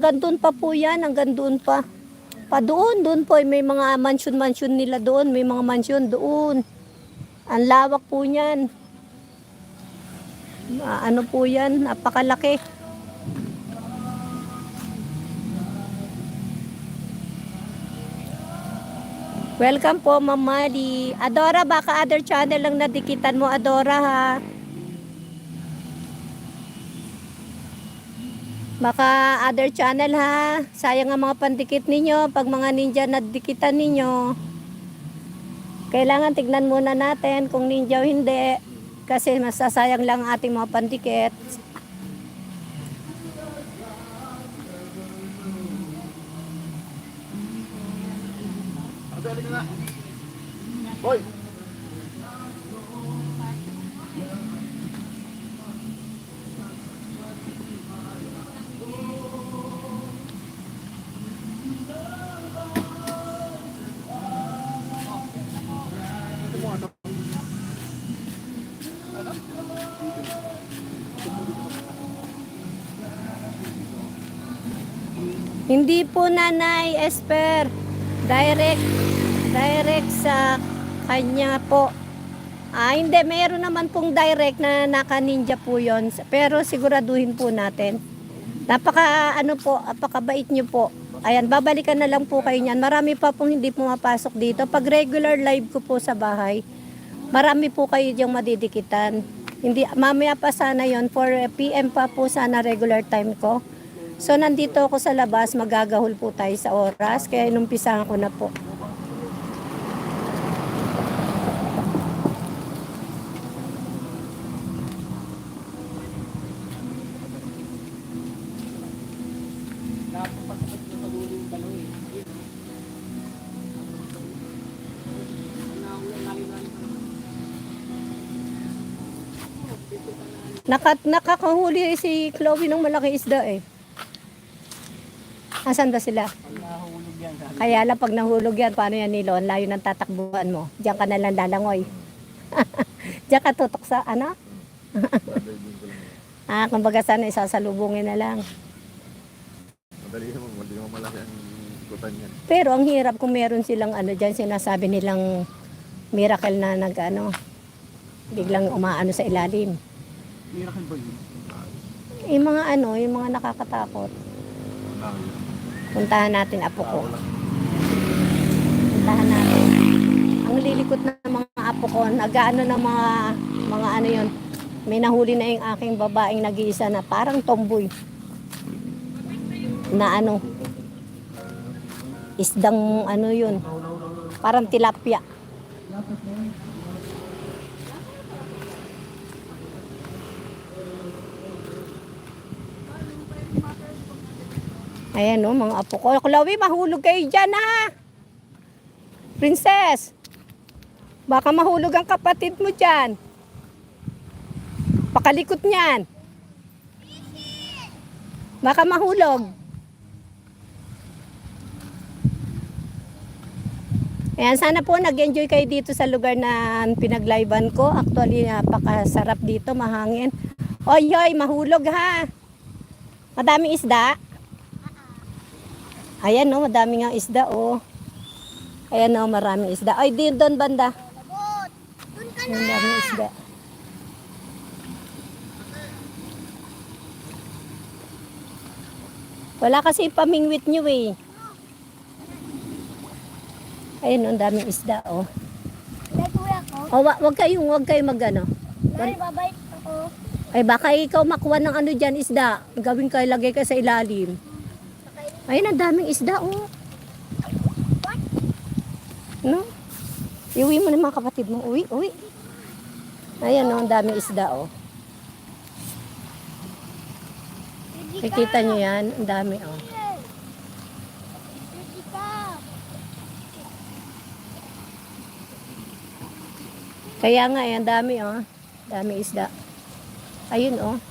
Hanggang pa po yan, hanggang doon pa. Pa doon po, may mga mansion nila doon, may mga mansion doon. Ang lawak po niyan. Ano po yan, napakalaki. Welcome po, Ma'am Mali. Adora, baka other channel lang nadikitan mo, Adora, ha? Baka other channel, ha? Sayang ang mga pandikit ninyo. Pag mga ninja nadikitan ninyo, kailangan tignan muna natin kung ninja o hindi. Kasi masasayang lang ating mga pandikit. Boy! Hindi po, Nanay Esper. Direct sa kanya po. Hindi, meron naman pong direct na naka-ninja po yon. Pero siguraduhin po natin. Napakabait nyo po. Ayan, babalikan na lang po kayo niyan. Marami pa pong hindi pumapasok dito. Pag regular live ko po sa bahay, marami po kayo diyang madidikitan. Hindi, mamaya pa sana yon, 4 PM pa po sana regular time ko. So, nandito ako sa labas, magagahol po tayo sa oras, kaya inumpisahan ko na po. Nakakahuli si Chloe ng malaki isda eh. Asan ba sila? Kaya lang pag nahulog yan, paano yan nilo? Ang layo ng tatakbuhan mo. Diyan ka na lang lalangoy. Diyan ka tutok sa ano? Kumbaga sana isasalubungin na lang. Madali naman, hindi naman malaki ang kutan yan. Pero ang hirap kung meron silang ano dyan, sinasabi nilang miracle na biglang umaano sa ilalim. Miracle ba yun? Yung mga nakakatakot. Puntahan natin, apo ko. Puntahan natin. Ang lilikot na mga apo ko, nag-ano ng mga ano yun. May nahuli na yung aking babaeng nag-iisa na parang tomboy. Na isdang ano yun. Parang tilapia. Ayan o, mga apo ko. Chloe, mahulog kayo dyan ha. Princess, baka mahulog ang kapatid mo dyan. Pakalikot niyan. Baka mahulog. Ayan, sana po nag-enjoy kayo dito sa lugar na pinag-livean ko. Actually, napakasarap dito, mahangin. Oy, mahulog ha. Madaming isda. Ayan o, madami nga isda o. Ayan o, maraming isda. Ay, doon banda. Doon ka na. Maraming isda. Wala kasi pamingwit nyo eh. Ayan o, daming isda o. Kuya ko. O, wag kayo mag-ano. Nay, babait ako. Ay, baka ikaw makuha ng ano dyan, isda. Gawin kayo, lagay ka sa ilalim. Ayun, ang daming isda, oh. No? Iuwi mo na mga kapatid mo. Uwi. Ayan, oh, ang daming isda, oh. Kikita nyo yan, ang dami, oh. Kaya nga, ang dami, oh. Dami isda. Ayun, oh.